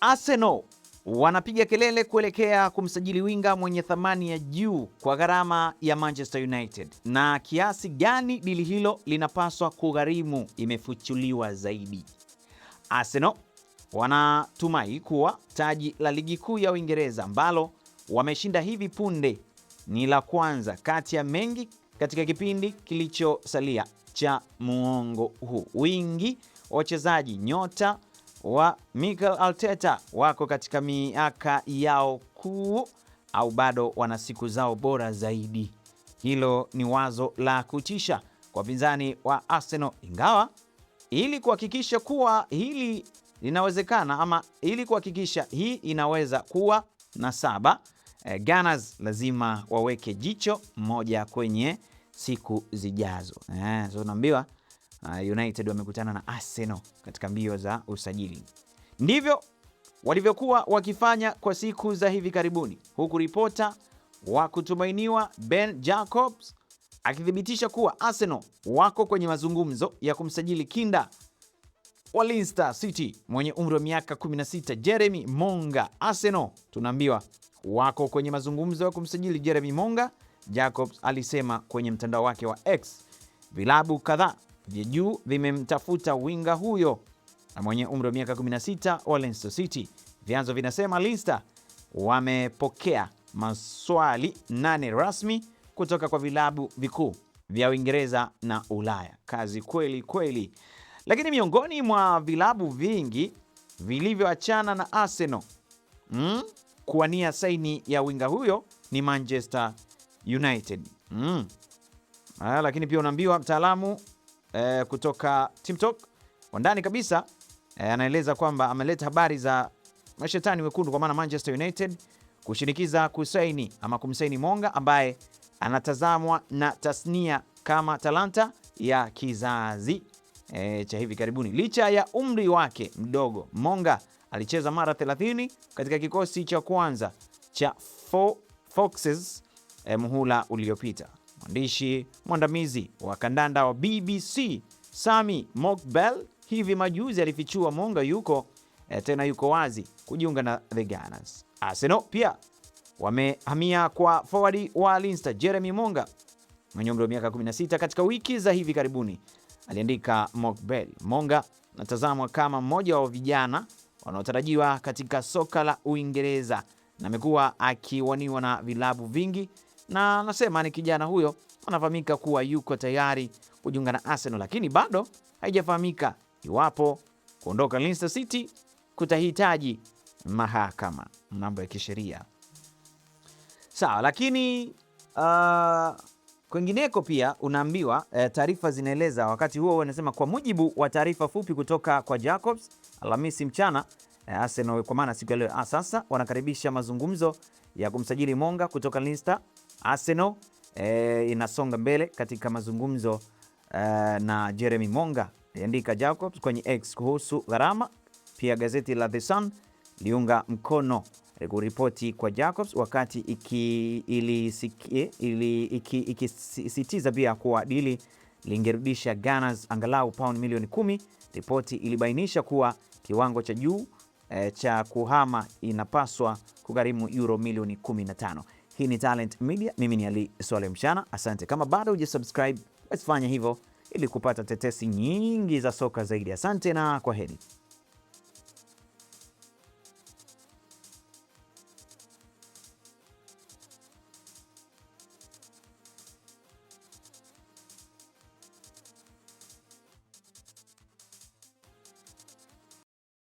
Arsenal wanapiga kelele kuelekea kumsajili winga mwenye thamani ya juu kwa gharama ya Manchester United. Na kiasi gani dili hilo linapaswa kugharimu imefuchuliwa zaidi. Arsenal wanatumai kuwa taji la ligi kuu ya Uingereza ambalo wameshinda hivi punde ni la kwanza kati ya mengi katika kipindi kilichosalia cha muongo huu. Wingi wa wachezaji nyota wa Mikel Arteta wako katika miaka yao kuu au bado wana siku zao bora zaidi. Hilo ni wazo la kutisha kwa pinzani wa Arsenal, ingawa ili kuhakikisha kuwa hili linawezekana ama ili kuhakikisha hii inaweza kuwa na saba, Gunners lazima waweke jicho moja kwenye siku zijazo. So naambiwa United wamekutana na Arsenal katika mbio za usajili. Ndivyo walivyokuwa wakifanya kwa siku za hivi karibuni, huku ripota wa kutumainiwa Ben Jacobs akithibitisha kuwa Arsenal wako kwenye mazungumzo ya kumsajili kinda wa Leicester City mwenye umri wa miaka 16 Jeremy Monga. Arsenal tunaambiwa wako kwenye mazungumzo ya kumsajili Jeremy Monga. Jacobs alisema kwenye mtandao wake wa X, vilabu kadhaa vya juu vimemtafuta winga huyo na mwenye umri wa miaka 16 wa Leicester City. Vyanzo vinasema Leicester wamepokea maswali 8 rasmi kutoka kwa vilabu vikuu vya Uingereza na Ulaya. Kazi kweli kweli. Lakini miongoni mwa vilabu vingi vilivyoachana na Arsenal kuwania saini ya winga huyo ni Manchester United. Lakini pia unaambiwa mtaalamu kutoka TeamTalk wa ndani kabisa anaeleza kwamba ameleta habari za mashetani wekundu, kwa maana Manchester United kushinikiza kusaini ama kumsaini Monga ambaye anatazamwa na tasnia kama talanta ya kizazi cha hivi karibuni. Licha ya umri wake mdogo, Monga alicheza mara 30 katika kikosi cha kwanza cha Foxes muhula uliopita. Mwandishi mwandamizi wa kandanda wa BBC Sami Mokbel hivi majuzi alifichua Monga yuko wazi kujiunga na the Gunners. Arsenal pia wamehamia kwa forward wa Leicester Jeremy Monga mwenye umri wa miaka 16 katika wiki za hivi karibuni, aliandika Mokbel. Monga natazamwa kama mmoja wa vijana wanaotarajiwa katika soka la Uingereza na amekuwa akiwaniwa na vilabu vingi, na anasema ni kijana huyo anafahamika kuwa yuko tayari kujiunga na Arsenal, lakini bado haijafahamika iwapo kuondoka Leicester City kutahitaji mahakama, mambo ya kisheria. Sawa, lakini kwingineko pia unaambiwa taarifa zinaeleza wakati huo wanasema, kwa mujibu wa taarifa fupi kutoka kwa Jacobs Alhamisi mchana, Arsenal kwa maana siku ya leo sasa wanakaribisha mazungumzo ya kumsajili Monga kutoka Leicester. Arsenal inasonga mbele katika mazungumzo na Jeremy Monga, aliandika Jacobs kwenye X kuhusu gharama. Pia gazeti la The Sun liunga mkono kuripoti kwa Jacobs wakati ikisisitiza pia kuwa dili lingerudisha Gunners angalau pound milioni 10. Ripoti ilibainisha kuwa kiwango cha juu cha kuhama inapaswa kugharimu euro milioni 15. Hii ni Talent Media, mimi ni Ali Swale Mchana. Asante. Kama bado hujasubscribe, basi fanya hivyo ili kupata tetesi nyingi za soka zaidi. Asante na kwaheri.